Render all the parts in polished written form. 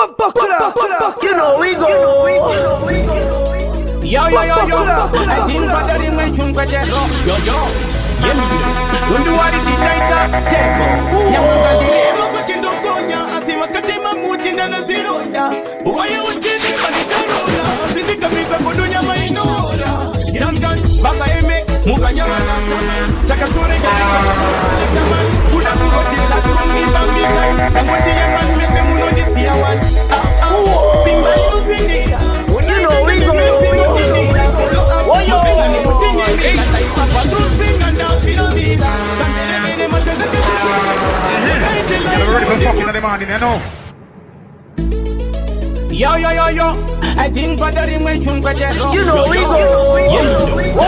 You know we go. Yo. I think for the ring when chun kwa chero. Yo. Yes. Don't do what is it tighter. Step up. Nyamukazile makindo konya. Asima katima muti ndana zironya. Uwaye utisi manitarola. Sindika mita kodunya mainora. Yamgan baba eme mukanyama na sama. Takasure katika taman. Uda kuroti la kongi bambisa. Nangoti yaman mese muno disi yawan. Simba yuzindia. You know we go. Yo. I think for the ring when chun kwa chero. You know we go. Yes.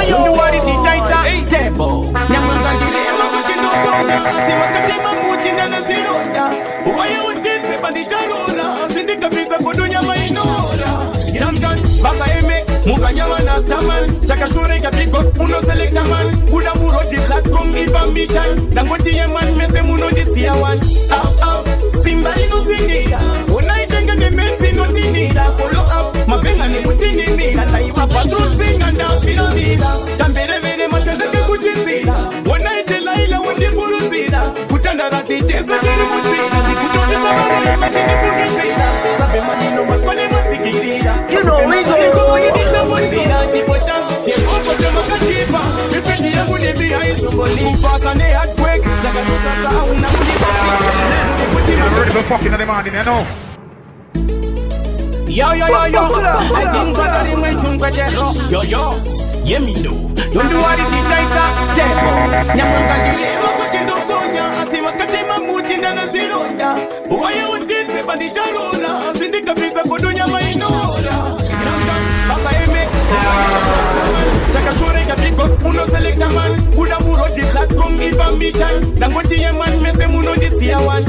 Don't do what is it tighter. Step up. Nyamukazile makindo konya. Asima katima muti ndana zironya. Uwaye utisi manitarola. Sindika mita kodunya mainora. Yamgan baba eme mukanyama na staman. Takashure kapiko uno selecta man. Uda muroti Tsatcom ibamishan. Nangoti yeman mese muno disi yawan. Simba inuzindia. Unaitenga ni menti notinida. Follow up mapenga ni mutini mira. Taiwa patu zinga ndafira mira. Tambere matendeke kuchizida. Unaitela ila wende buruzida. Kutanda rasi tesa kiri mutida. Dikutopisa mara imajini fugizida. Sabe manino makwane matikirida. You know we go. Fucking the man in there, no. Yo. I think for the ring when chun kwa chero. Yo. Yeah, me do. Don't do what is it tighter. Step up. Nyamukazile makindo konya. Asima katima muti ndana zironya. Uwaye utisi manitarola. Sindika mita kodunya mainora. Baba eme Takashure kapiko uno selecta man. Uda muroti Tsatcom ibamishan. Nangoti yeman mese muno disi yawan.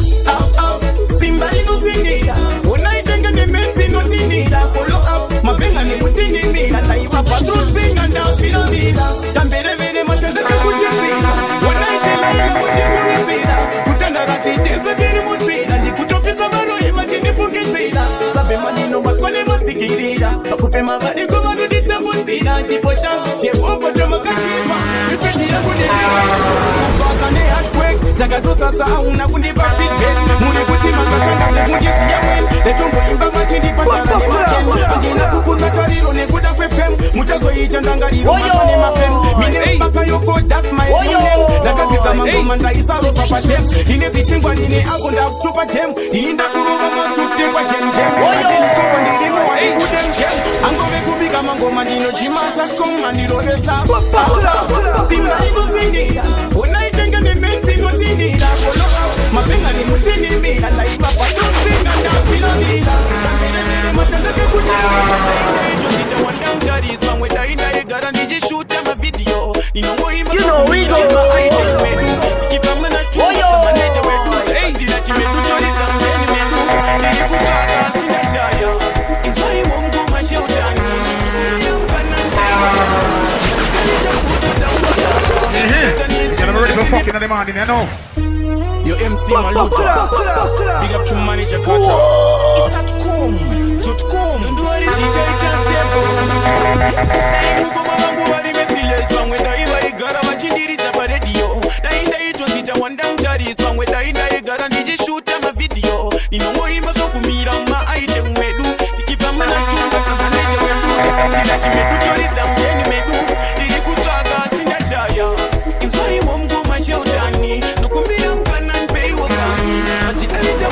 Simba inuzindia. Unaitenga ni menti notinida. Follow up mapenga ni mutini mira. Taiwa patu zinga ndafira mira. Tambere matendeke kuchizida. Unaitela ila wende buruzida. Kutanda rasi tesa kiri mutida. Dikutopisa maro imajini fugizida. Sabe manino makwane matikirida. Bakufema vadi kumanu ditamuzida. Jipocha Jehova jamakatiba. Nipendira kunirida. Mbasane earthquake. Jagatu sasa unakundipa feedback. Mune kutima katanga zekungisi ya wen. Letumbo imba matindi patana ni maken. Ajina kukuna tariro nekuda fefem. Mutazo ichandangariro matone mafem. Mine mbaka yoko that's my new name. Nakatita mambo manda isaro papa jem. Ine zishingwa nini akunda kutupa jem. Inda kuruga masuti kwa jem. Ajini tupa ndirimo wani kudem jem. Angove kubika mango mandino jima Tsatcom mandiro resa. Simba inuzindia. Unaitenga ni menti notinida. Follow up mapenga ni mutini mira. Taiwa patu zinga ndafira mira. Tambere matendeke kuchizida. Wanda mchari sangwe daina egara niji shoot ya ma video. Inongo ima You know we go. Kipama na chuo sama neja wedu. Zila chimetu chori tambeni wedu. Nili kutaka sina shaya. Inzai wongo mashautani. I'm ready for fucking the man in there, no. Yo MC Malufa. Big up to manager Kata. It's Tsatcom. Don't do what is it just step up. Dai muko mabangu wari mesiles bangwe dai wari gara wachindiri za radio. Dai tonzita wanda mjari bangwe dai gara nije shoot ama video. Ninongo imba so kumira ma aite mwedu. Nikipamba na chunga sana neje wedu. Zila chimedu chori tambeni medu. Nilikutaka sina shaya. Inzai wongo mashautani. Nukumbira mkana mpei wakani. Ati alita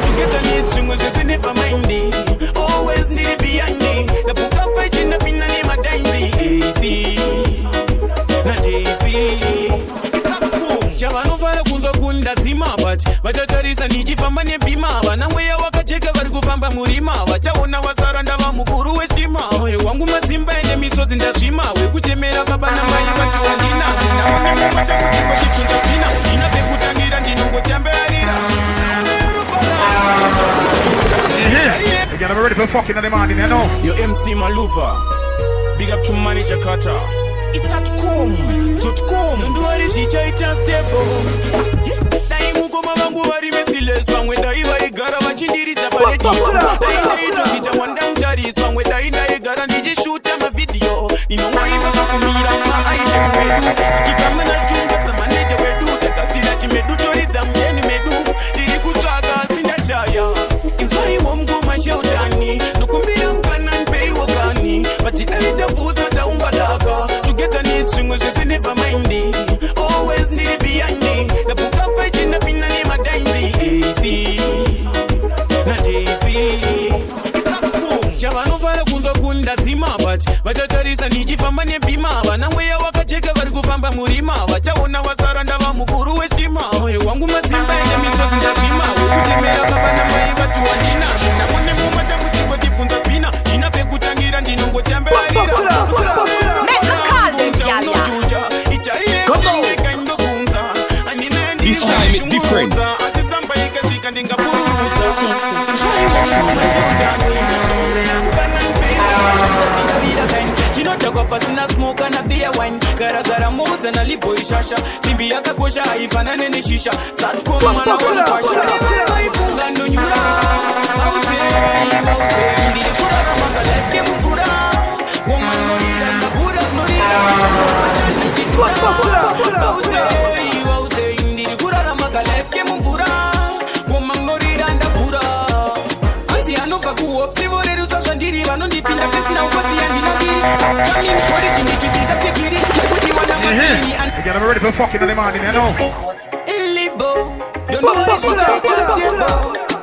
together needs swingers just never mindy. Always need it behind me. The book of fighting up in the name of Daisy. AC. Na Daisy. Shabano fara kunzo kunda zima Vachatarisa nijifamba nepima Vanamweya wakacheka vari kufamba murima Vachaona wasara ndava mukuru westima Moyo wangu madzimba ene misozi ndazvima Wekuchemera baba namai vati wandina Naonemo vachakutipa chikunza zvina Ina pekutangira ndinongochambearira Again, I'm ready for fucking the man in there, no. Yo MC Malufa. Big up to manager Kata. It's Tsatcom. Don't do what is it just step up. Dai muko mabangu vari mesiles bangwe dai vari gara vachindiri ndadzima but vachatarisa ndichifamba nepima vana mweya wakacheka vari kufamba murima vachaona wasara ndava mukuru weshima moyo wangu matsimba ene misozi ndazvima wekutemera baba namai vati wandina ndamone mumata muchiko chibvunza spina ndina pekutangira ndinongotamberarira This time it's different. Pasina smoke and a beer wine. Gara modes and a Libho ishasha. Timbi yakakosha haifanane ni shisha. Tsatcom mana wanapasha. Funga ndo nyura. Aute ndiri kura ramaka life ke mukura. Woman norira nakura norira. Ajani jidura. Aute ndiri kura ramaka life ke mukura. Woman norira nakura. Anzi anova kuo plivore ruta shandiri vanondipinda pesna ukwasi yandinaviri. Again, I'm ready for fucking in the morning, you know. Libho, don't know what she just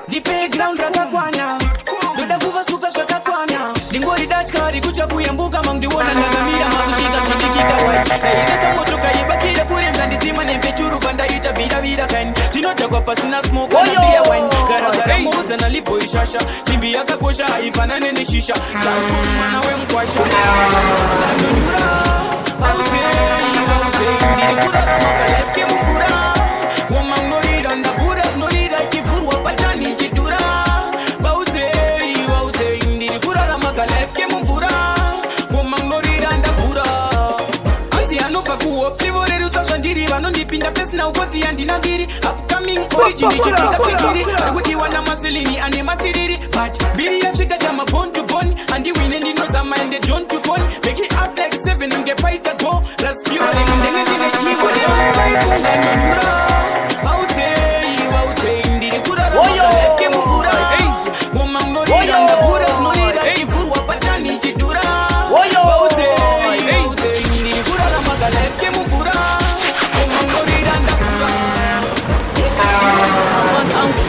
the playground rakakwana. Doda kuva suka shakakwana. Dingori Dutch kari kucha kuyambuka mangdiwona nagamira makushika kitikika wai. Naigeka moto kaibakira kure mzanditima nempechuru banda ita vira kain. Tinota pasina smoke na beer wine. Gara modes na Libho ishasha. Timbi yakakosha haifanane ni shisha. Tsatcom mana we mkwasha. Ndiri kura ramaka life ke mukura. Woman norira ndakura norira kifurwa patani chidura. Baute ndiri kura ramaka life ke mukura. Woman norira ndakura. Anzi anofa kuo plivore ruta shandiri vanondipinda pesna ukosi yandinagiri. Upcoming origin ndichipika pikiri. Arikuti wana maselini ane masiriri. But biri yashika jama bone to bone. Andi wine ndinozama ende John to phone. Make it up like 7 nge fight a go. Last year ndenge ndine chigo ndiri kura ramaka ke mukura. Woman norira ndakura norira kifurwa patani chidura. Ndiri kura ramaka life ke mukura. Woman norira ndakura.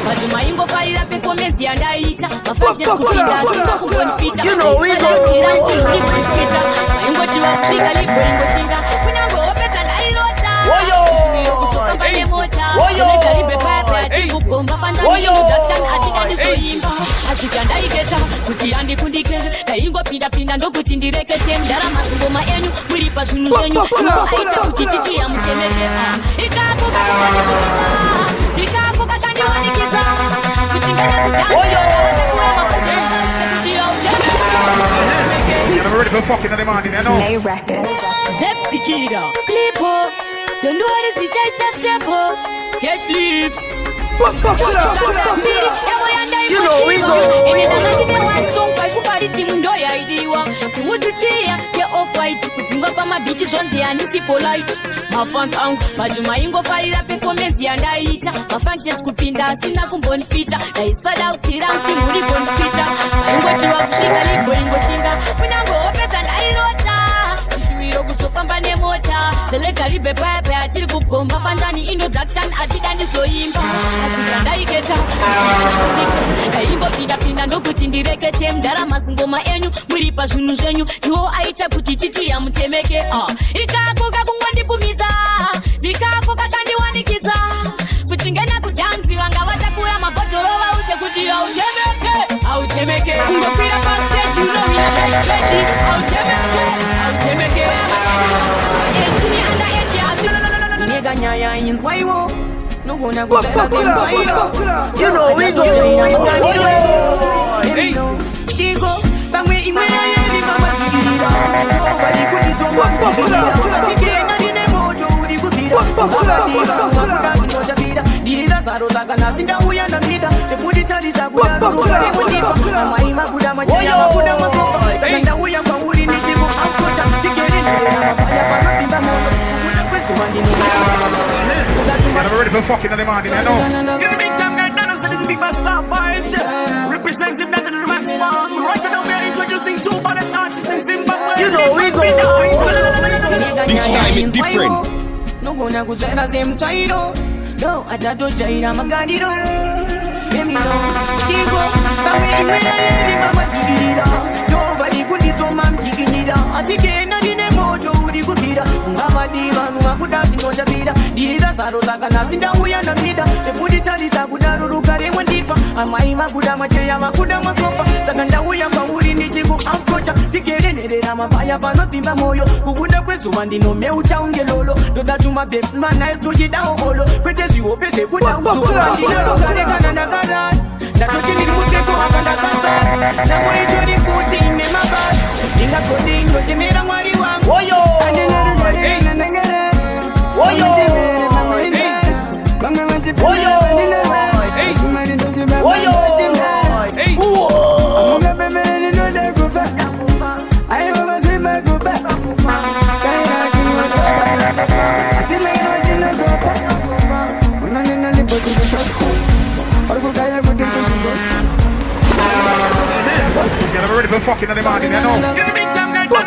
Maduma ingo farira performance yandaita. Mafashe kupinda singa kumbonfita. You know we go. Ingo chiwa kushika Libho ingo shinga. Kunyango opeta ndairota. Kusopamba mota. Karibe papa atibu komba panda introduction atidani soyimba. Asijanda iketa kuti andi kundike. Kaingo pinda ndokuti ndirekete mdara masingoma enyu muri pazvinu zvenyu. Aita kuti titi ya mutemeke. Ikapo kakanikiza. Ikapo kakanikiza. Kutingana kutanga. I'm ready for fucking in the morning, you know. Play records. Zeptikira. Libho. Don't know what is it, just tempo. Cash lips. You know we go. Mafans angu majuma ingo farira performance yandaita. Mafans yetu kupinda sina kumbonfita. Daisada utira mtimuri bonfita. Ingo chiwa kushika Libho ingo shinga. Kunyango opeta ndairota. Shishuiro kusopamba nemota. Seleka ribe pepe atiri kukomba pandani introduction atidani soyimba. Asika iketa kaingo pinda ndokuti ndirekete mdara masingoma enyu muri pazvinu zvenyu ndiwo aita kuti titi ya mutemeke. Ikako kakungondipumidza ndikako kakandiwanikidza kuti ngena kudanzi vanga vatakura mabhodhoro vaudze kuti autemeke kungokwira pastage unominaaji autemeke etini anda eti asi nyega nyaya inzwaiwo. No gonna go back to You know we go. Chico, bangwe imwena yeli mama chikira. Bali kutitonga mchikira. Atikena nine mojo uri kufira. Wakatira, wakutati moja pira. Diriza zaro zaka na zinda uya na zida. Tepudi taliza kuda kuda kutifa. Amaima kuda majaya kuda masofa. Sakanda uya kwa uri ni chico. Aukocha chikiri nire na mapaya kwa timba mono. Kuna kwesu mandini. I'm ready for fucking in the morning, you know. You're a big time guy, now so this big fast star vibes. Represents him that in the max man. Right now we are introducing two baddest artists in Zimbabwe. You know we go. This time it's different. No gonna go jaira same chairo. No, atado jaira magadiro. Let me know. Chico, bangwe imwena yeli mama chikira. Nobody could Ngamadiva numakuda chinojabira Dirira zaro zakanazinda uya namida Chepuditariza kudaruruka remwe ndifa Amai makuda macheya makuda masofa Sakanda uya pauri nichiku approacha Tikerenerera mabaya panotimba moyo Kukuda kwezuva ndinomeucha ungelolo Dodatuma befu manais tuchidaho holo Kwete zvihope kuda uzuku Andinarokarekana ndakarara Ndatotini museko akandakasa Namoitori kuti ine mabara Ndingakodingo ndochemera mwari wangu Woyo Woyo Woyo Woyo Get ready for fucking in the morning, you know.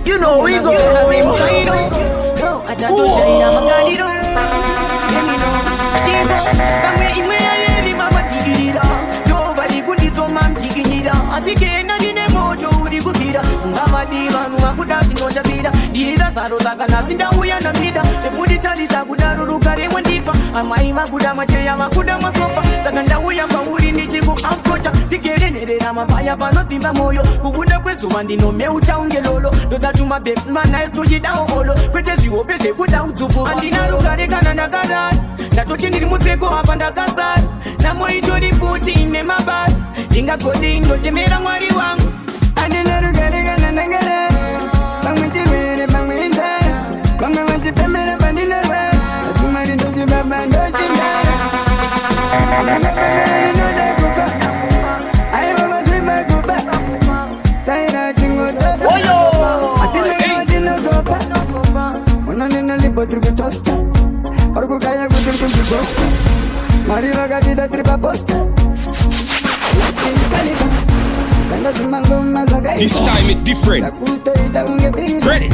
You know we go. Ngamadiva numakuda chinojabira Dirira zaro zakanazinda uya namida Chepuditariza kudaruruka remwe ndifa Amai makuda macheya makuda masofa Sakanda uya pauri nichiku approacha Tikerenerera mabaya panotimba moyo Kukuda kwezuva ndinomeucha ungelolo Dodatuma befu manais tuchidaho holo Kwete zvihope zvekuda udzupu Andinarukarekana ndakarara Ndatoti ndiri museko apa ndakasara Namoitori futi ine mabara Ndingagodi ndochemera mwari wangu Andinarukarekana ndakarara Bamwe timere bamwe indara Bamwe vantipemere bandinara Asumari ndochibaba ndochindara Bamwe pemere ndodakufa Aiva mashiba kuba Staira chingotoba Atina chinogopa Unanina Libho trikutosta Orkukaya kutirkushibosta Mariva gatida tripaposta This time it different. Ready?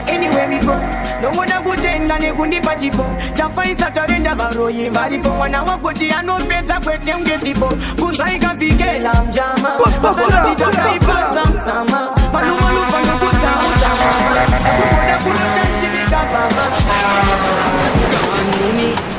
Anywhere we go, no one would end and it wouldn't be possible. Jafaisa Tarenda Baroye, Maripo, and our Poti, and no better question getipo. Pusaika Vigela, Jama, Sama,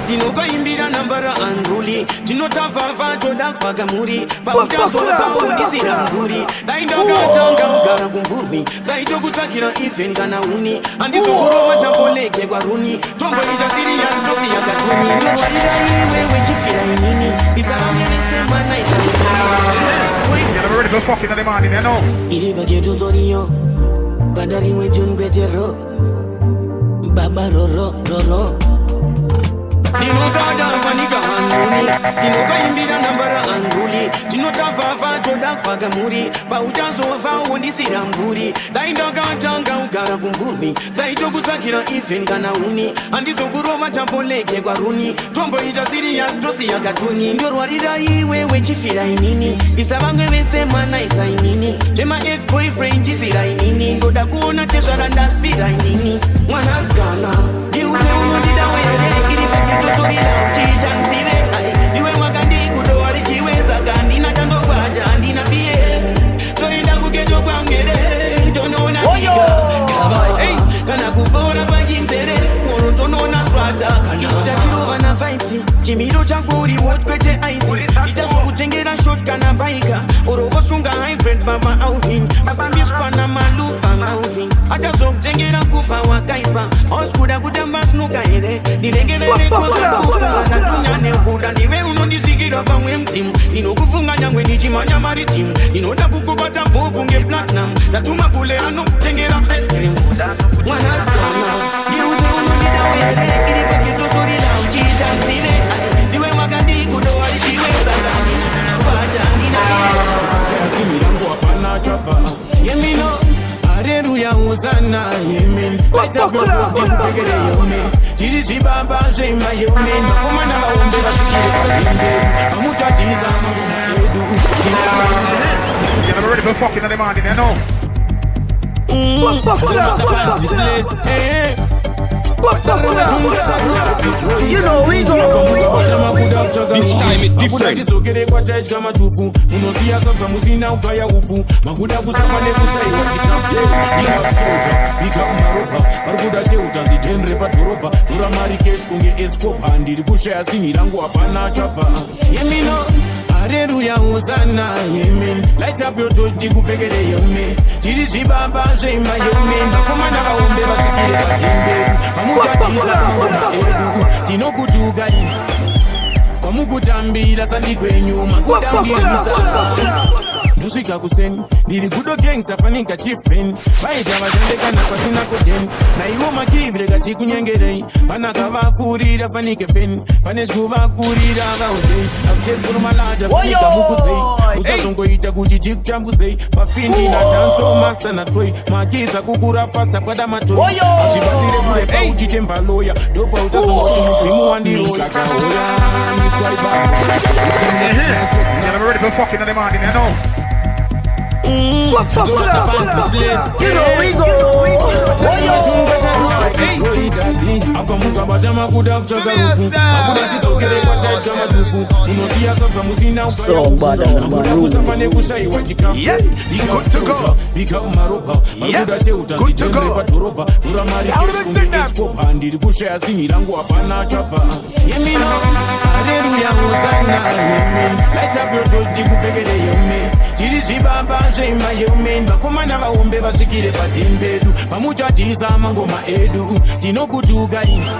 Dinoga imbira nambara andruli Dinotava vato da pagamuri Bautazo faudi siranguri Daindoga tanga mgara kumburmi Daito kutakira ifen gana uni Andizo kuro wajamboneke kwa runi Tombo ijasiri ya ndosi ya katuni Nyorwarira iwe chifira inini Isarami nisema na isarami Get ready for fucking in the morning, you know. Iriba geto zorio Bandari mwejon gwetero Baba roro roro Dinogada vanika anduli Dinoga imbira nambara anduli Dinotava vato da pagamuri Bautazo faudi siranguri Daindoga tanga ugara kumburmi Daito kutakira ifen gana uni Andizo kurova jampoleke kwa runi Tombo ijasiri ya strosi ya katuni Nyorwarira iwe chifira inini Isabangwe vesema na isa inini Jema ex-boyfriend jisira inini Ngoda kuona teshara ndaspira inini Mwanaskana Diuze unodida wele Kiriba kito sori lao chichansive Diwe wakandi kudowari chiweza Gandina chando kwaja andina pie Toinda kukejo kwa ngere Tonona tika Kaba Kana kubora pagimtere Moro tonona trata Kanishita kirova na vibes Chimiro chakuri what kwete icy Itazo kuchengera shot kana baika Orovo sunga hybrid baba aufin Masambi spana malupa maufin Atazo kuchengera kufa wakaipa Oskuda kudamba snuka ere Nirengere kwa kufa Wanatunya neukuda Niwe unondisigira pamwe mtimu Inokufunga nyangwe nichimanya maritim Inoda kukubata bobu nge platinum Natuma kule anu kuchengera ice cream Mwanaskana Niuze unondida wele Iripa kito sori lao chichansive Diwe wakandi kudowari chiweza Gandina waja andina Milango hapana chafa Yemino Haleluya uzana yemen Waita kwa kufigere yemen Chiri shibaba shema yemen Makumana waumbe wasikiri kwa limbe Mamucha tiza Edu Get ready for fucking in the morning, you know. You know we go. This time it different. Hallelujah, Hosanna, amen. Light up your torch, digufegere yome. Chiri shibaba, shema yome. Makomanda baombe basikire bajembe. Pamuja tiza kumuna edu. Tino kujuga ina. Kwa mukutambira sandikwe nyuma. Kutambiriza. Ndoshika kuseni. Nili kudo gangsta fanika chief pen. Baita wajandeka na kwa sina koten. Na iwo makivile gachi kunyengerei. Panaka vafurira fanike fen. Panesku vakurira vautei. After malada fanika mukutei. Usazongo ita kuchichik chambuzei. Pafindi na danso master na troy. Makiza kukura fasta kwa matoi. Ashibazire kule pa uchichemba loya. Dopa utazongo tumusimu wandiroya. Yeah, I'm ready for fucking in the morning, you know. You know we go. So bad on my room. Yeah, good to go. Yeah, good to go. Hallelujah, Hosanna, amen. Light up your torch, digufegere yome. Chiri shibaba, shema yome. Makomanda baombe basikire batembedu. Pamuja tiza mangoma edu. Tino kujuga ina.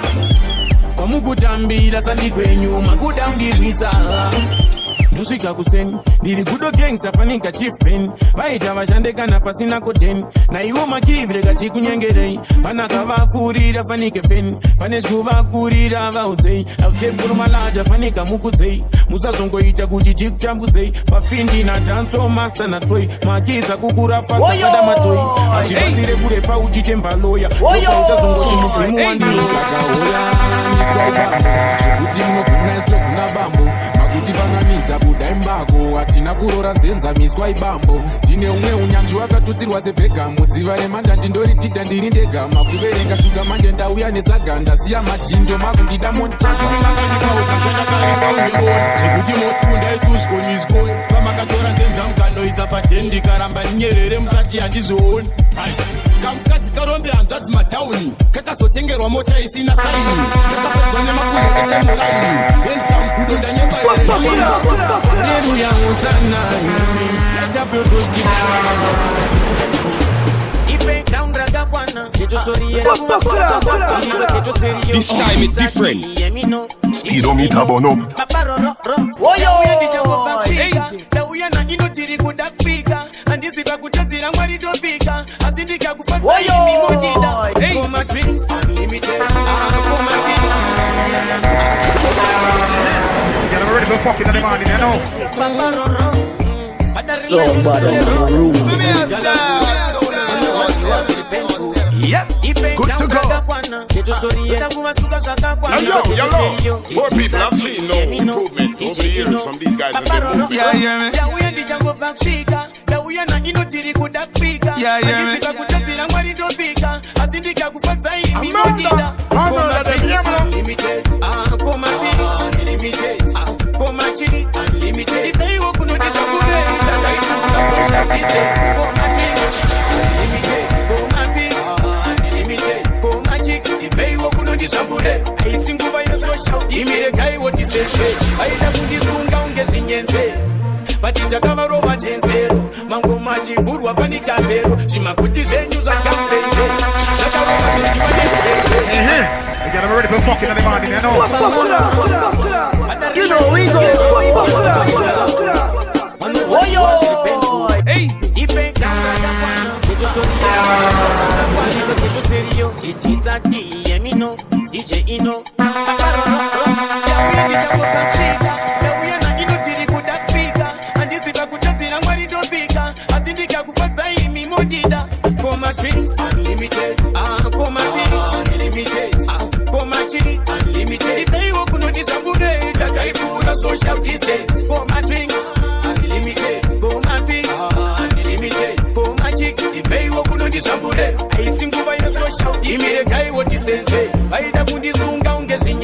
Kwa mukutambira sandikwe nyuma. Kudambiriza. Ndoshika kuseni. Nili kudo gangsta fanika chief pen. Baita washandeka na pasina koten. Na iwo makivile gachi kunyengerei. Panaka vafurira fanike fen. Panesku vakurira vautei. After malada fanika mukutei. Musazongo ita kuchichik chambuzei. Pafindi na danso master na troy. Makiza kukura fasta kada matoi. Ashibazire kule pa uchichemba loya. Dopa utazongo tumusimu wandiroya. Kuti munofuna estofuna bambo. Makuti vanamidza buda imbako. Atina kurora nzenza miswa ibambo. Ndine umwe unyanzvi wakatutsirwa sebhega. Mudziva remanda ndindoridhidha ndiri ndega. Makuverenga shuga manje ndauya nesaga. Ndasiya majindo makundida monditsvaga. Zvekuti motunda isushko nizgo. Pamakatora nzenza mukanoisa patendi. Karamba nyerere musati handizvioni. Kamukadzi karombe hanzvadzi matauni. Kakazotengerwa mota isina saini. Kakapedzwa nemakundo esemuraini. Ensamkudo ndanyemba Hallelujah, Hosanna, amen. Light up your torch, This time it different. Speedometer burn up. Yeah, I'm ready for fucking in the morning, you know. So bad on my room. Yep, good to go. Hello. More people have seen no improvement over the years from these guys with their movements. Vachitakavarova chenzero mangoma chivhurwa fanika mbero zvimakuti zvenyu zvatyamuvenje zvakarova zvechivanezvezve Yeah, I'm ready for fucking in the morning, you know. You know we go. Social distance, for my drinks, unlimited, for my pigs, unlimited, for my chicks, the bay walk on the shampoo. I sing over in a social distance. What you say,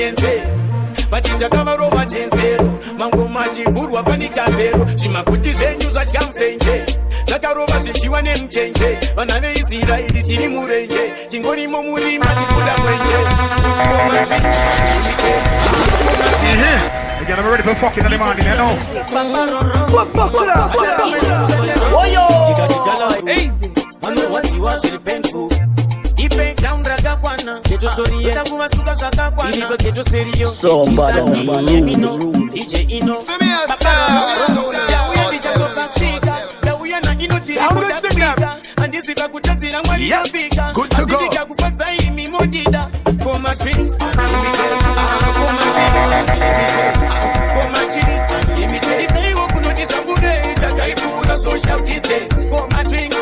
zvinyenze vachichakavarova chenzero mangoma chivhurwa fanikambero zvimakuti zvenyu zvadya mufenje zvakarova zvichiwa nemuchenje vana veisraeri tiri murenje chingorimo murima tikuda mwenje Again, I'm ready for fucking in the morning, you know. Good to go. Social distance, for my drinks,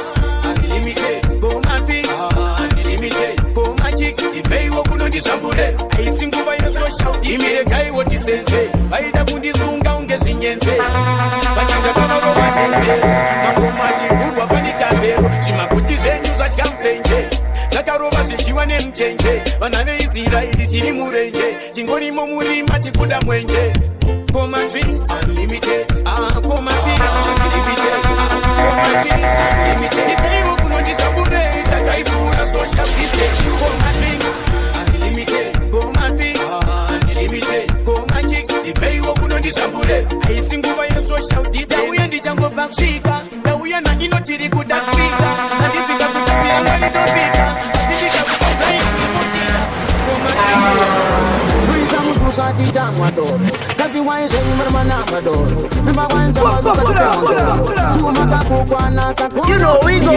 unlimited, for my pigs, unlimited, for my chicks, the pay work on the shampoo. I sing over your social distance. Give me the guy what he said, by the Buddhist Unga Ungaziente. But it's a cover of what he said. Magomaji, food, Wafanicabero, Shimakuti, Zenus, I can't change. Zakarova, she won him change. When I see that it's in Murenje, Jingoni Momuri, Machikuda Mwenje. For my drinks, unlimited, for my pills, unlimited, for my tea, unlimited. If they open on the shampoo, I food a social distance. For my drinks, unlimited, for my pills, unlimited, for my chicks. If they open on the shampoo, I sing over your social distance. Now we are the jungle back chica. Now we are not in a chili good as pizza. And this is a good thing, I'm ready to pizza. This is a good thing, for my chicks. Shati changwa doro kazi waisha imrama namba doro namba wanja mazuka chuma kakukwana kakukwana You know we go.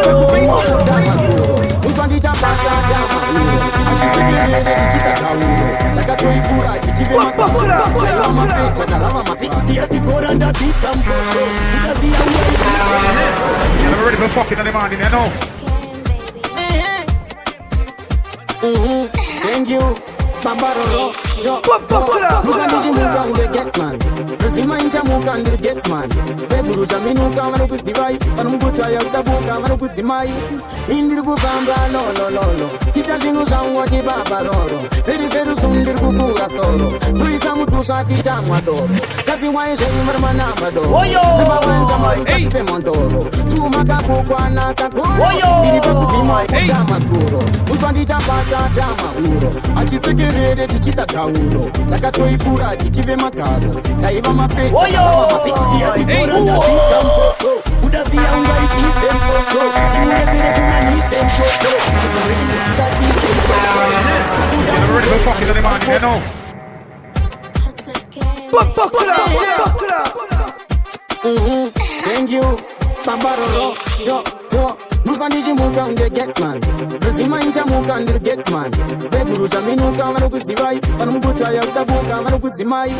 Uswandi chapata chama achisikirele tichitakauro takatoifura tichive makakura chaiva mafe chakarava mafiksi yatikora ndabika mpoto utaziya I'm ready for fucking in the morning, you know. Thank you. Bambaroro, Muka Muka get man. Rima incha Muka get man. Beburu Jaminuka Manukusivai, Panukuta Yakabuka Manukusimai. Indigo Bamba Lolo, Tita Jinusa Wati Baba Loro, Very Sundirku Storo, Tuisamutu Sati Chamador, Kasi Waisha Marmanabado, Namba Wanja Montoro, Tumaka Kakuro, Tiripa Tamaturo, Uswandi Chapata Tama Uro, Achisekere Tichita Kauro, Takatoipura Tichive Makaro, Taiva Mafe, Mafiksia Tikora Kampoto, Udazia Ungaiti Sempoto, Timurete Kumanise Poto, I'm ready for fucking in the morning, you know. Thank you, Bambaroro, Mukaniji Muka get man. Rima incha Muka get man. Beburu Jaminuka Manukusivai, Panukuta Yakabuka Manukusimai.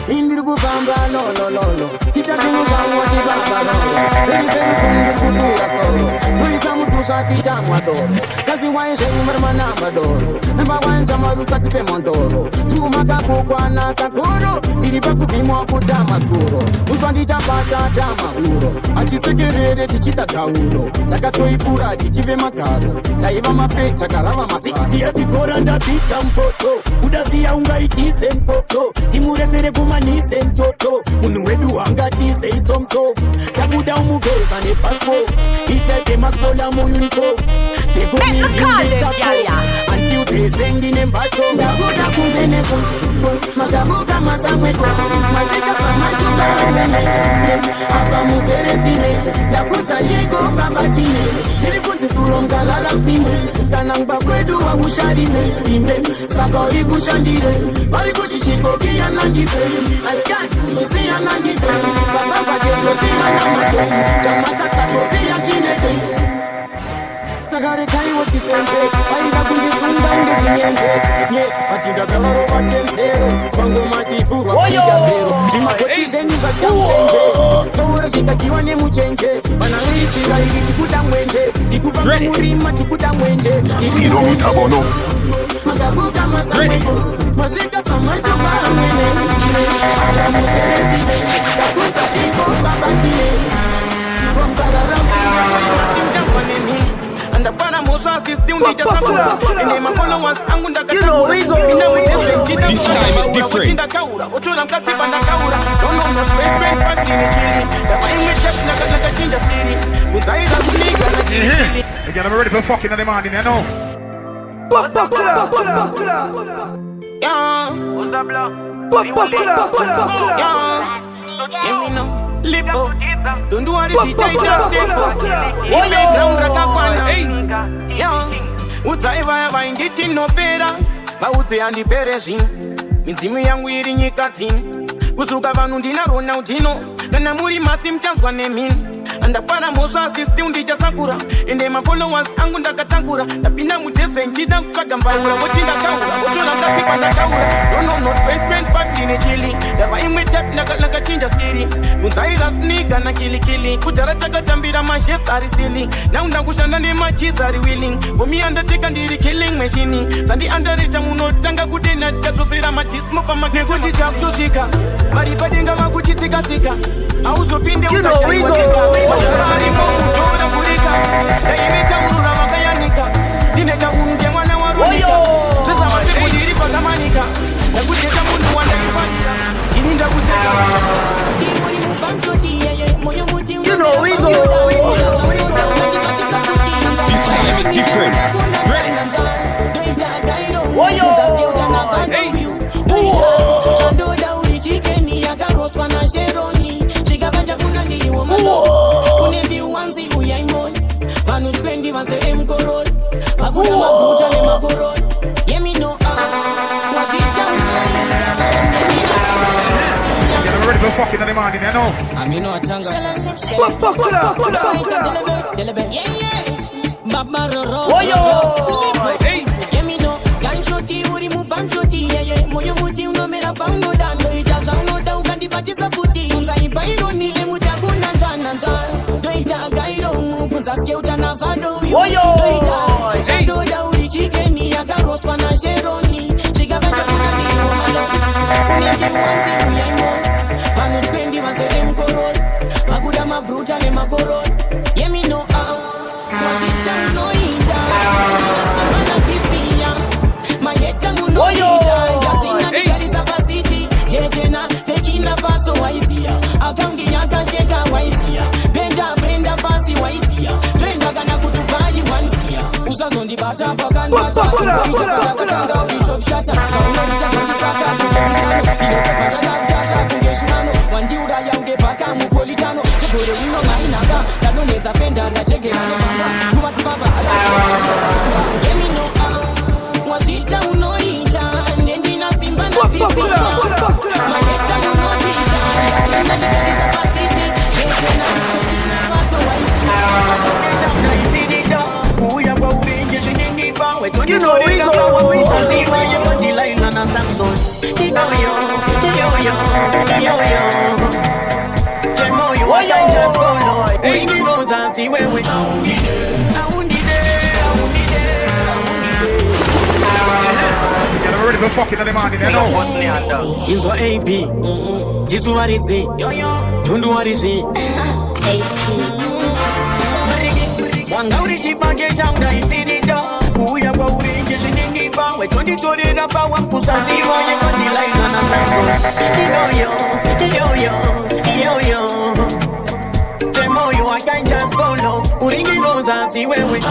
Indigo Bamba Lolo, Tita Jinusa Wati Baba Loro, Very Sundirku Storo, Tuisamutu Sati Chamador, Kasi Waisha Marmanabador, Namba Wanja Maruka Montoro, Tumaka Kakuro, Tiripaku Fimo Kutamaturo, Uswandi Chapata Tama Uro, Achisekere Tichita Kauro, Takatoipura Tichive Makaro, Taiva Mafe Chakarava Mafiksi Yatikora ndabika mpoto, Udazia Ungaiti Sempoto, Timurete Kumanise Mtoto, Unuedu Angati Seitomto, Tabuda Umugeza Nepako, Itete Masbola Muyunfo, They go me in the until they send in Embasho, Nabuda Kubeneko, Magabuka Matameko, Majika Pamachuka, Abamuseretine, Yakuta Shiko Babatine, Kiriputi Suronga Lalatine, Kanamba Bredu Awusharine, Sakori Bushandire, Barikuti Chiko Kianangipe, Askan, Sosia Nangipe, Baba Sosia Namate, Jamata Sosia Chineke. Sagare kai what is saying, I got to this one down the Shinyente, yeah, but you got a lot of attention, Bongo Machi Fu, Jima Petition is a challenge, Tora Shikakiwane Muchenche, Panari, Tikudam Wenche, Tikufamuri, Machikudam Wenche, Tabono, Magabuka Matameko, Majika Pamato Baramene, Alamusereti, Takuta Shiko Babatine, from Kararam. Andapana motion system ndicha sakura. Ende my followers angu ndaka. You know we go. This time it's different. Ochola mkati panda kaura. Don't know no friend fact in chili. The way me chef naka chinja skiri. Buzaira sneaker na kili. Again, I'm ready for fucking in the morning, you know. Yeah. Give me no Libho. Don't do what she just did. Oh yeah. Utsaiva ingiti no pera. Bautse andi perezhin. Mizimu yangu iri nyikatini. Kusuka vanhu ndinarona utino. Kana muri masi mchanzwa nemin. Andapana motion system ndicha sakura. Ende my followers angu ndakatakura. Napinda mutese nchida kutsvaga mbaura. Vochinda kaura. Vochola mkati panda kaura. Don't know not friend fact in chili. Dava imwe tap naka chinja skiri. Bunzaira sneaker na kili. Kujara chaka tambira my shits are silly. Now ndakushanda ne my cheese are willing. For me undertaker ndiri killing machine. Sandi underrated muno tanga kudena. Jazosira my cheese mofa magneto. Kuti chapsushika. Mari padenga makuchitika tika. Auzo pinde ukashaiwatika. Wajorari mungu jora kurika. Daimeta urura makayanika. Dineka unge mwana warulika. Sasa watepo diri pagamanika. Nakuteka mundu wanaifanya. Kininja kuseka. You know we go. This time it's different. I'm ready for fucking in the morning, you know. I'm in a tanga. You know we go. I'm ready for fucking in the morning, you know. Inzo AP. Jisu waridzi. Tundu waridzi. Wanga urichipage changa isirida. Uya kwa urinje shiningipa. Wechondi torira pa wampusaziwa. Yekoti laina na sanso. Yo. Temoyo, I can't just follow. Uringi rosa si wewe.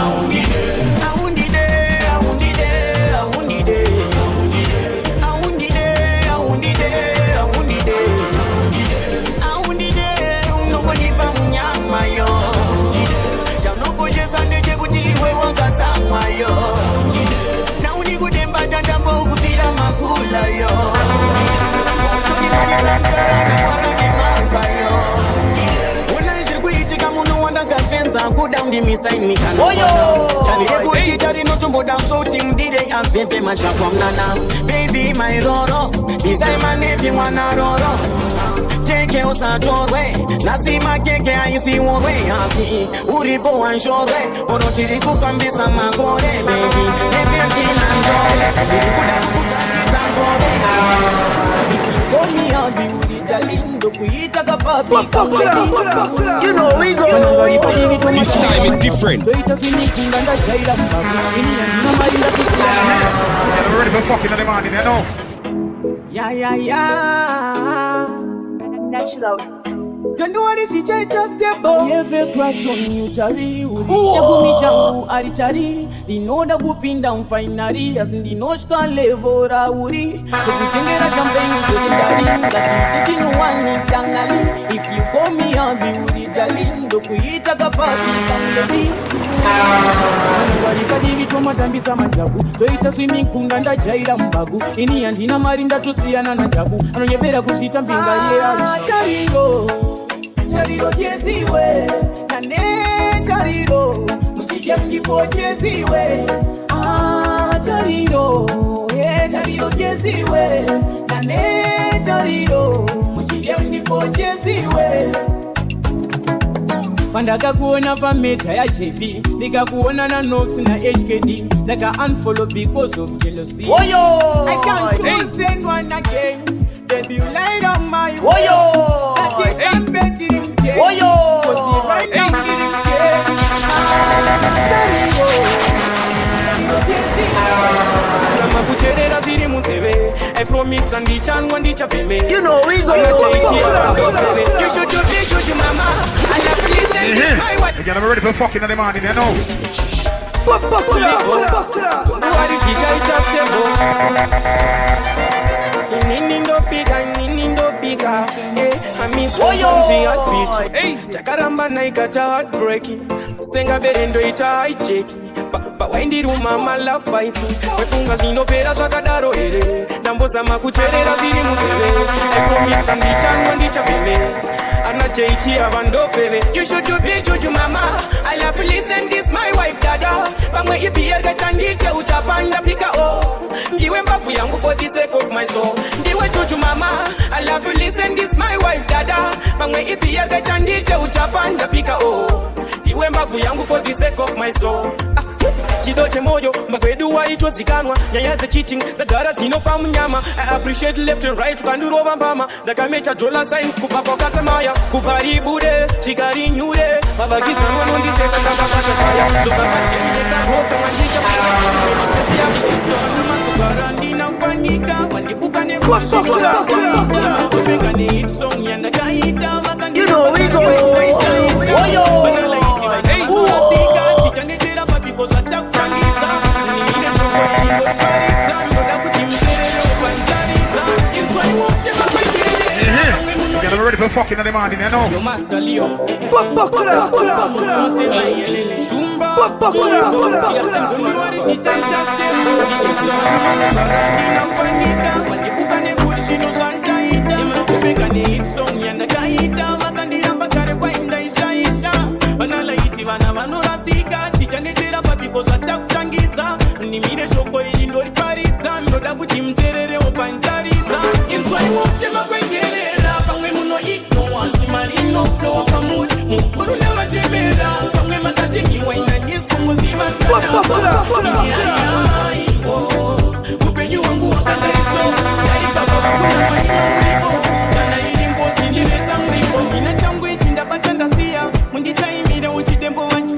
Baby, my roro, design my name, wanna roro. Take your satorwe, nasima keke aisi wowe hasi. Uripo anshore, orotiri kufambisa magore, baby. Never nanjore, irikuda kutashi zangore. Komi abi urita lindo kuita kapapi. You know we go. This time it's different. Get ready for fucking in the morning, you know. Yeah. Natural. Don't know what is it, just step up. Never crash on you, Tari. Uri changu aritari. The no da whooping down finally. As in the no scan level, Uri. The Kutengera champagne to the daddy. That is no one in Tangali. If you call me, I'll be Uri Jalin. The Kuita Kapati can be. Warikadiri choma tambisa majabu. Toita swimming pool nganda jaira mbagu. Ini anjina marinda tusiana na jabu. Anonyebera kusita mbinga yea. Chariro jeziwe, nane chariro, mujike mgipo jeziwe. Chariro, chariro jeziwe, nane chariro, mujike mgipo jeziwe. Pandaka kuona pa meta ya JP, nika kuona na Nox na HKD, like I unfollow because of jealousy. Woyo! I can't choose anyone again. Baby, you light on my Woyo! I'm begging him, Woyo! cause he right now getting I promise and each and one each of me. You know we go. You should do big to mama. I love to listen to my wife. Again, I'm ready for fucking in the morning, you know. What is it? I just Nindo I miss something at beach. Hey, Chakaramba naikacha heartbreaking. Senga berendo ita high check. But when the room mama love fighting. Wefunga zino pera shakadaro ere. Namboza makucherera ziri muteve. I promise and the chan one dicha pele. Anna JT avando feve. You should do big juju mama. I love to listen this my wife dada. Bangwe ipi erga tandite uchapanda pika oh. Ndiwe mbavu yangu for the sake of my soul. Ndiwe juju mama. I love to listen this my wife dada. Bangwe ipi erga tandite uchapanda pika oh. Ndiwe mbavu yangu for the sake of my soul. Chidoche moyo, magwedu wa ito zikanwa. Nyaya ze cheating, za gara zino pa mnyama. I appreciate left and right, tukanduru wa mbama. Daka mecha dola sign, kupapa kata maya. Kuvari bude, chikari nyude. Baba kita mwondi seka kaka kata shaya. Zoka kachemile kahoka manjika. Fesi ya mikiso, numa sukara ndina upanika. Wandibuka ne mwishinika. Kupeka ne hit song ya nakaita. You know we go. Woyo! Because I talk to me, Again, I'm ready for fucking in the morning, you know. Your master Leo. Because I talk Tangiza, Nimide Shoko in Doriparita, Noda Mutimtere, Opanjarita. In my walk, Jema Quendera, Pangamuno eat no one, Marino, Flow, Pamu, Mukuru never Jemera, Pangamatati, when I use Kumuziman. Open you and go and I saw, and I didn't go in the Ripo, in a language in the Batandasia, when the time made a Uchitempo and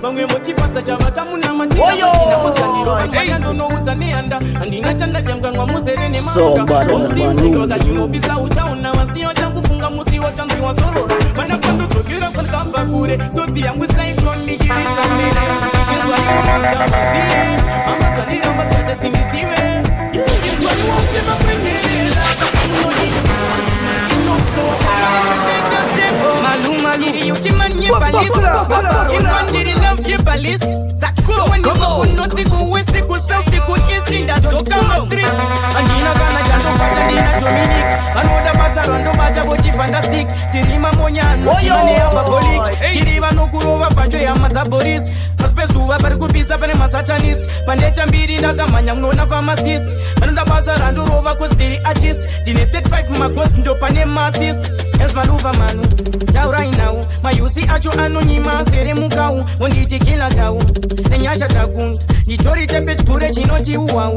Bangwe moti pasta chavata muna manjira. Na muzaniro bangaya ndono uzaneanda. Andina chanda jamgangwa muzerene mauka. Muzimzi kwa kajimo bisa uchauna. Wasio changu funga musi wa changu wa sororo. Mana pandu tukira kwa kamba kure. Soti yangu cyclone nikirita mbele. Kizwa yu masta masie. Amazaniro maskata timisiwe. Kizwa yu mtima kwenye. Maluma giri utimanye balist. Imandiri love ye balist. Tsatcom when you go nothing go west go south go east that go come street. Andina kana jando patandina Dominic. Anoda basa rando bacha bochi fantastic. Tirima monya no ne abolic. Kiriva no kurova pacho ya mazaboris. Aspesuwa barikupisa pane masatanist. Pandecha mbiri ndakamanya mnona pharmacist. Anoda basa rando rova kustiri artist. Dine 35 maghost ndo pane massist. Yes maluva manu. Now right now, my yusi acho anonyma sere mukau. Wondi tikila dau. Nenyasha takund. Nitori tepet kure chinoti uwau.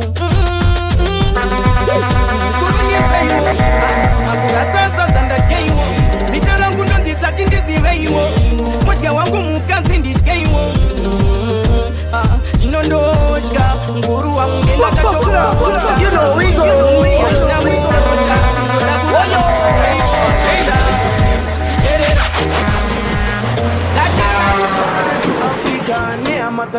Akura sasa zanda keiwo. Zitalangu ndo zitsati ndizireiwo.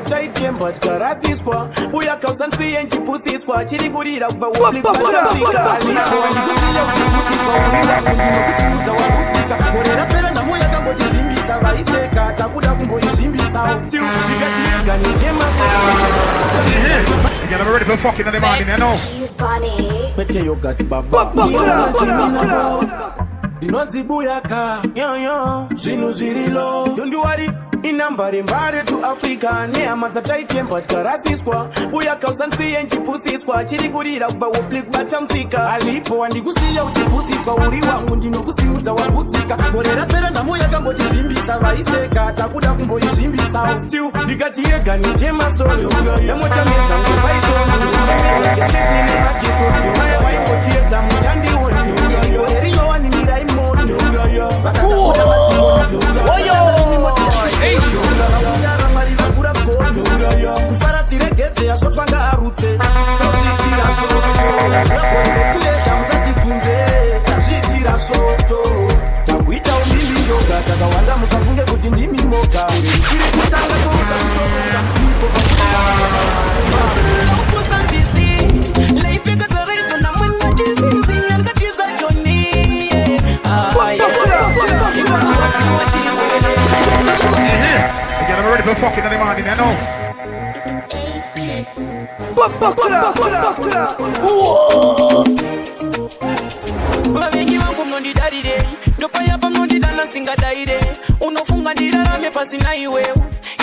tsaitemba tikarasiswa uya kausansiye nchipusiswa chiri kurira kubva woplikwatausika alipo ndikusiya uchipusiswa uiwa ndinokusimudza wakutsika gorera pera nhamo yakambotizvimbisa vaiseka takuda kumboizvimbisawo still ndikatiega nitema You're ready for fucking in the morning, you know. Pete yogurt baba Dinozibuyaka Zvinhu zvirilo Don't worry inambare mbare to Africa Neama dzataitemba tikarasiswa Buyaka usansiye nchipusiswa chiri kurira kubva woplikubata msika alipo wandikusiya uchipusiswa uri wangu ndinokusimudza wakutsika gorera pera nhamo yakambotizvimbisa vaiseka takuda kumboizvimbisawo still ndikatiega nitemasoro yamotamedza ngovaitoni vaingotiedza mutandioni eriyowaninira kufara tiregedze yasvotwanga arutse tozitira sotokuedza musatibvunze tazvitira soto takuita umbimbi ndoga takawanda musafunge kuti ndimi moga tiri kutanga You're ready for fucking in the morning, you know. vavengi vangu mnondidarire ndopaya pamnondidana singadaire unofunga ndirarame pasina iwewe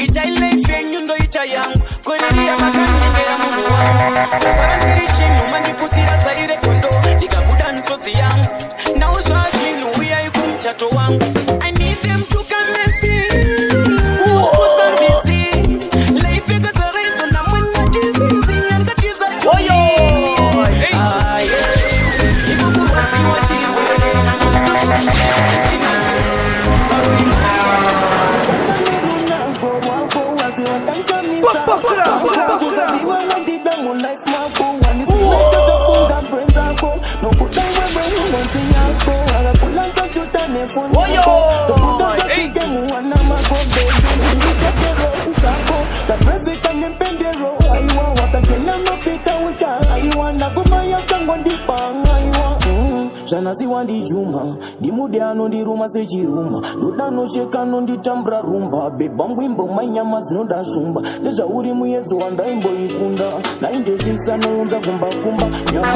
ichailaife yenyu ndoita yangu koreriya makandendera munhu wangu tasara ndiri chinhu mandiputira zaire kondo ndikabuda misodzi yangu nawo zvazvinhu uyai kumuchato wangu I need them to come and see Zvanasiwa ndijuma ndimude anondiruma sechiruma ndodanosheka nonditambura rumba bebha ngwimbo manyama dzinoda shumba ndezvauri muyedzo wandaimboikunda naindesisa nounza kumbakumba nyama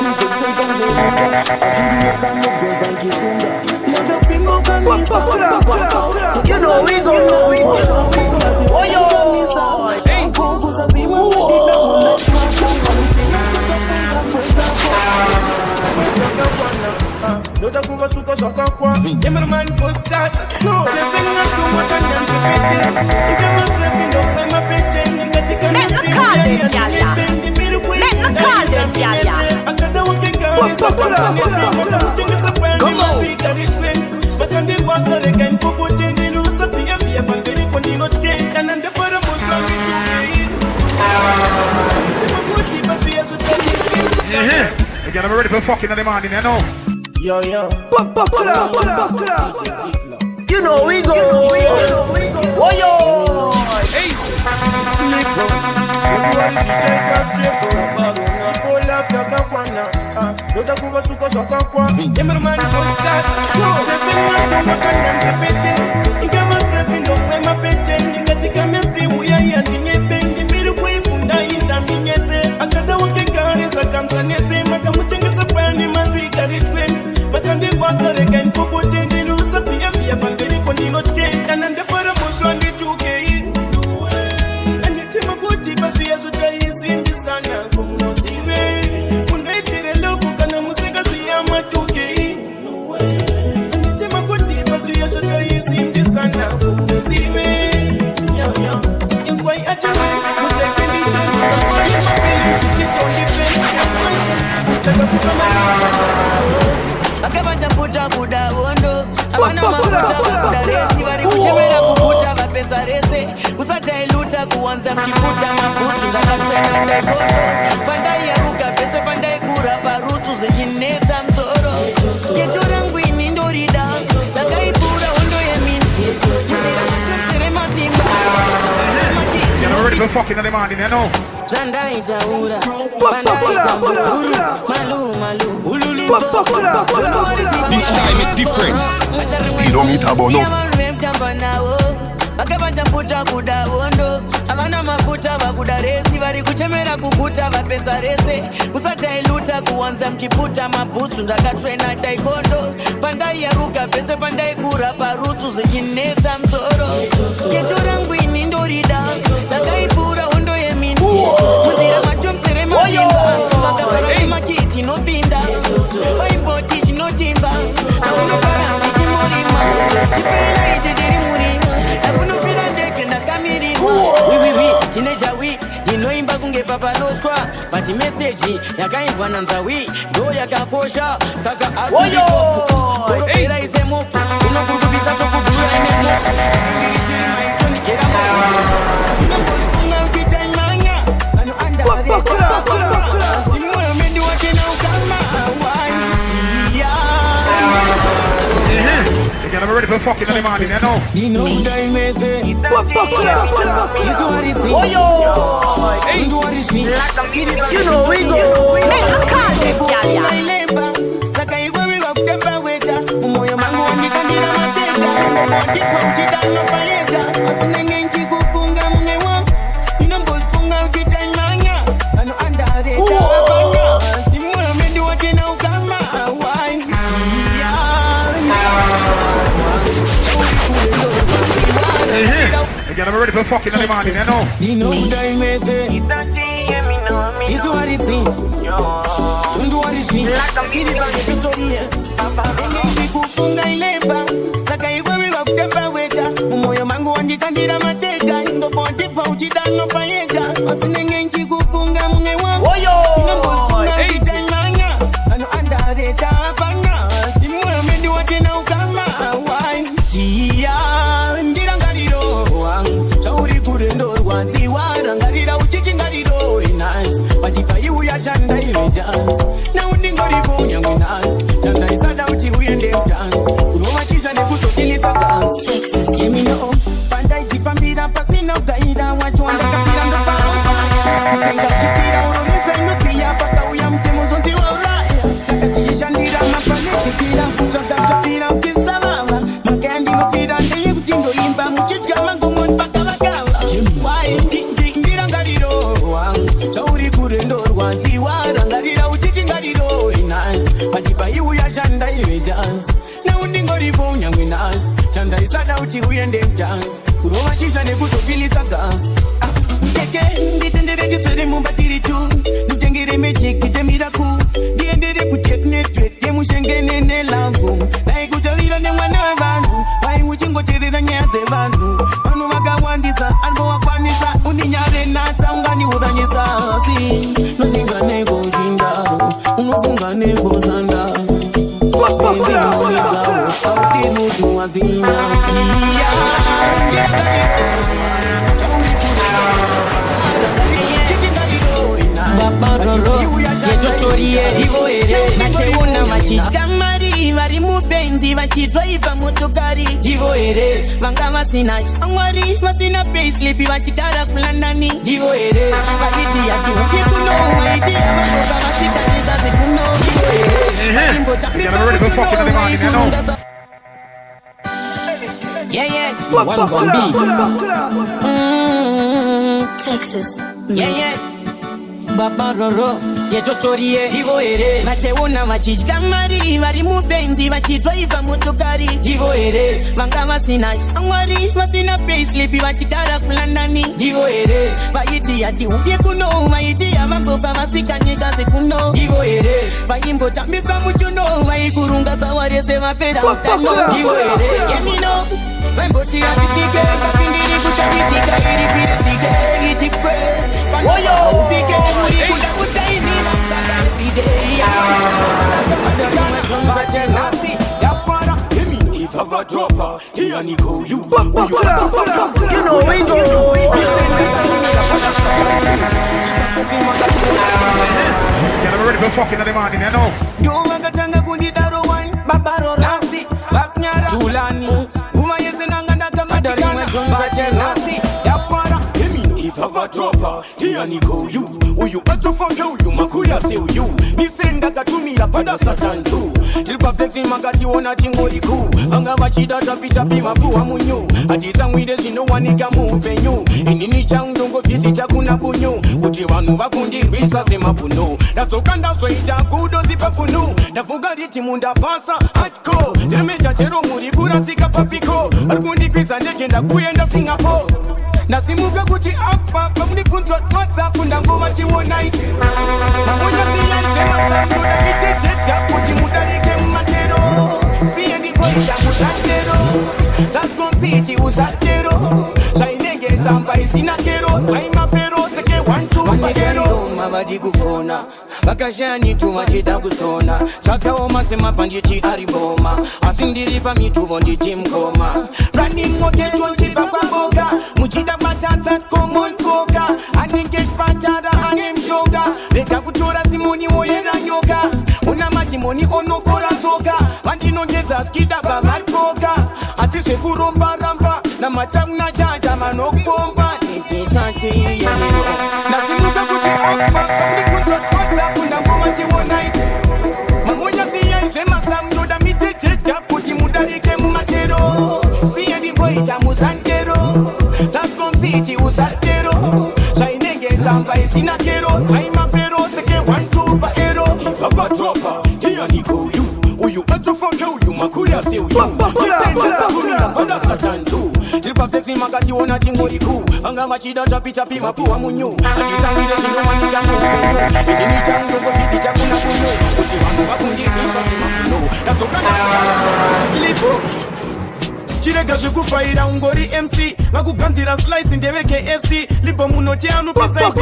izotseka ngeunda azindinoda nodzoza nchisunga ndakapimbokanisa You know we go. Nota kuva suka zvakakwa Emerman postat Chesenga kuma kanyanzi pete Ikema stress ndo ema pete Nikatika nisi Akada wakekari Sakata nisi Makamuchengetsa pwani Mafika ritwent Makandi wata reka Nkuku chendi Nusa pia pia Panderi kondi nochke Kanande para mosha Nituke Timakuti Bashia zutani You're ready for fucking in the morning, you know. Yo. You know we go. Oh yo. Hey. Libho. Nota kuva suka zvakakwa Emerman postat Chesenga kuma kanyanzi pete Ikema stress ndo ema pete Ndikatika mesi uyaya ndinyepe Ndimiri kuifunda inda minyete Akada wakekari sakamzanete Makamuchengetsa pwani mazika ritwent Makandi wata reka nkuku chendi Nusa pia pia panderi kondi nochke Kanande para mosho ndituke Anitema kuti bashia zutaisi ndisana Kumunosive Unaitere lofu kana musika siyama tuke Anitema kuti bashia zutaisi ndisana Kumunosive Inkwai ajawe Museke ndiche Samari mabili Tutito ndife Taka kukama Akabata puta buda wondo Abana mafuta buda resi Vari kuchemera kuputa vapenza rese Usata iluta kuwanza mchiputa mabutu Ngakapena ndaikondo Pandai ya ruka pese pandai kura parutu Zechineza mzoro Ketura ngwini ndorida Takaipura wondo yemini Mutira matusere matimba ready for fucking in the morning, you know. Zandaita ura, bandaita mburu, malu, ululu. This time it's different. Speedometer bono. Vakavanja futa kuda wondo havana mafuta vakuda resi vari kuchemera kukuta vapedza rese usatailuta kuwanza mchiputa mabhutsu ndakatrena taikondo pandaiyaruka pese pandaikura parutsu zvichinetsa msoro ketorangwini ndorida ndakaipfuura hondo yemindi munzira matomsere matimba vakavara nemakiti nopinda vaimboti chinotimba akunopara ndichimurima chipenaite tiri murima akunopira ndege ndakamirima wiwiwi tinejawi inoimba kunge papanoswa bati meseji yakaimbwa nanzawi ndo yakakosha saka akuoropera isemopo inokurukubisa tokubura inemopo iimaitonikera inombolifunga uchitaimanya ano andaaimwoyo mendi wachena ukama waiya Again, I'm ready for fucking in the morning, you know. You know we go. Hey, look at them, Again, I'm ready for fucking in the morning, you know. You know what I may say. This what it is. Don't do what it is. Like I'm eating on the story. Kufunga ilemba saka iwewe wakemba weka umoyo mangu wanjikandira mateka ndo ponte pauchi dano payeka asinenge nchi kufunga mwe wa oyo hey tanyanya ano andare tapanga imwe mendi watena ukama wine dia ndirangariro wangu chauri kurendo rwanzi warangarira uchiki ngariro nice pachipa iu ya chanda iwe dance na undingorivo nyangwe nice chanda isada uchi uyende dance unomashisha nekuzokilisa dance give me no panda ichipambira pasina ugaira wachwanda kapira ndopaupa kutenga chipira uronesa inopia paka uya mtemo zonzi wa uraya chaka chiyishandira mapane chipira kutoka chapira ukisababa makendi nofira ndeye kutindo imba muchichika mangomoni paka wakala wai ndirangariro wangu chauri kurendo rwanzi warangarira uchiki ngariro nice pachipa iu ya chanda iwe dance na undingorivo nyangwe nice chanda isada uchi uyende dance uromashisha nekuzofilisa gas keke nditendere tiswere mumbatiri tu nitengere magic titemiraku ndiendere kutech network yemushengene nelamvu naikuchavira nemwana wevanhu vaiuchingoterera nyaya dzevanhu vanhu vakawandisa anowakwanisa uninyare natsa unganiuranyisa asi nozinga nekojindaro unofunga nekozandaro ausimutu wazima Babaroro, yejo story Libho ere Mateuna machichika mari vari mubenzi vachidriva motokari Libho ere vanga vasina shamwari vasina payslip vachigara kulandani Libho ere vakiti yati uchikuno vaiti avakoka vasikaniza zikuno Libho ere imbo tapisa kuno yeah one gonna be Texas yeah Babaroro, yejo story Libho ere Mateuna machichika mari vari mubenzi vachidriva motokari Libho ere vanga vasina shamwari vasina payslip vachigara kulandani Libho ere vaiti yati uye kuno vaiti avakopa vasikanyika zikuno Libho ere vaimbotambisa muchuno vaikurunga pawarese vapera utano Libho ere yemino vaimboti atishike kapindiri kushabitika iripiritike ichikwe oyo upike urikunda kutainira everyday if I got dropper, here I go you know we go. Get ready for fucking in the morning, you know. Don't make a tanga kundi daro one, babaro nasi, baknyara, julani, uma yesenanga daga madari, nasi, yapara, if I got Papa Dropper, here ni go you. Uyu achofange uyu makuya se uyu. Nisenda katumira pada satan tu. Tilpa flexi magati wona tingoli ku. Anga machida tapita pima puwa munyu. Atiza mwide zino wanika mupenyu. Inini changdongo fisi chakuna bunyu. Uchi wanu vakundi risa sema bunu. Nazokanda soita kudo zipa kunu. Nafuga riti munda pasa atko. Demeja chero muri bura sika papiko. Argundi pisa ndekenda kuyenda Singapore. Nasimuka kuti apa pamuni kunzwa WhatsApp ndangova chiwonai. Mamoja siya njema sanguda mitecheta kuti mudarike mmatero. Siya ndikoita musatero. Tsatcom city usatero. Shainenge zamba isina kero. Aima pero seke wantu mpakero. Mavadi kufona Bakashani tumachida kusona Saka oma sema panjiti ariboma Asindiripa mituvo nditi mkoma Running mokecho njipa kwa boga Mujida batata komo nkoka Aningesh patada animshoga Reka kutora simoni woyera nyoga Una matimoni onokora toga Andinongeza skida bagalkoga Asishe kuromba rampa Na matang jaja manokbomba Niti santi yanino Nasimuka kuti akma Kamni kunzwa kwata kuna ngoma chiwonai Mamoja siya njema samnoda mitecheta kuti mudarike mmatero Siya ndingoita musantero Tsatcom city usatero Shainenge zamba isina kero Aima pero seke wantu pa ero Papa Dropper, here ni go you Uyu achofange uyu makuya se uyu Nisenda katumira pada satan tu Tilpa flexi magati wona tingoli ku Anga machida tapita pima puwa munyu Atizangile chino manika mupenyu Idini changdongo fisi chakuna kunyo Uchi wanu wakundi risa sima kuno Natokana Libho Chirega zhikufaira ungori MC Vakuganzira slice ndeve KFC Libho munoti anupisa IP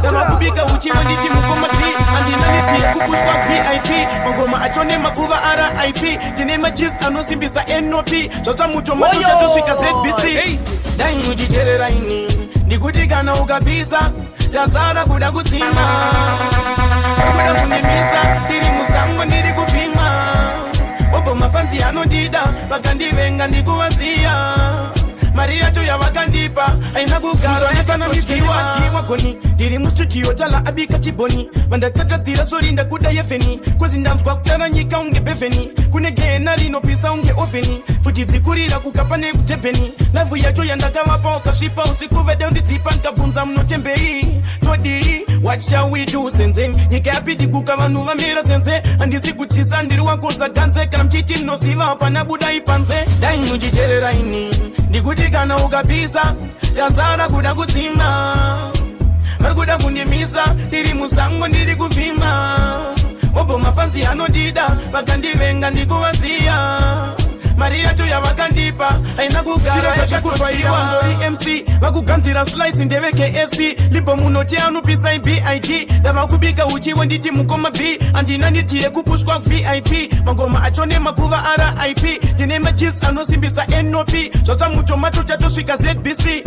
Davakubika uchiwa nditi mukoma 3 Andinaniti kupushwa VIP Mangoma achone makuva RIP Dinema cheese anosimbisa NOP Zoza mucho matucha toswika ZBC Dai mujiterera ini Ndikuti kana ukabisa Tazara kuda kutima Kuda kunimisa Diri musango ndiri kufima Obo mafanzi anondida Bakandivenga ndikuwazia Maria choya wakandipa Aina kukaro nekana mitiwa Chiwa koni Diri mustudio tala abika chiboni Vanda kata zira sorinda kuda yefeni Kozi ndamskwa kutara nyika unge befeni Kunegena rino pisa unge ofeni Fujizi kurira kukapane kutepeni Lavu ya choya ndakawa pa ukashipa Usikuvede undizipa nkabunza mnotembei Todi What shall we do senze Nyika yapiti kukavanu vamira senze Andisi kuchisa ndiri wakoza danze Kana mchichi nosiva hapana buda ipanze Dai mujiterera ini Ndikuti kana ukabisa Tazara kuda kutima Marikuda kundimisa Diri musango ndiri kuvima Obo mafanzi anodida Bakandivenga ndikuwazia Maria choya wakandipa Aina kugara yakakufaira Ngori MC Vakuganzira slice ndeve KFC Libho munoti anupisa BIG Davakubika uchiwa nditi mukoma B Andina nditiye kupushwa VIP Mangoma achone makuva RIP Dinema cheese anosimbisa NOP Zoza mucho matucha toswika ZBC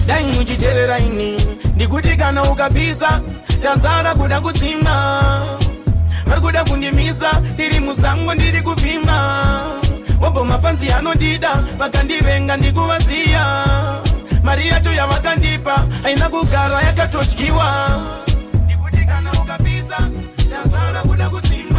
Dai mujiterera ini Ndikuti kana ukabisa Tazara kuda kutima Marikuda kundimisa Diri musango ndiri kuvima Obo mafanzi anodida Bakandivenga ndikuwazia Maria choya wakandipa Aina kugara yakatochikiwa Ndikuti kana ukabisa Tazara kuda kutima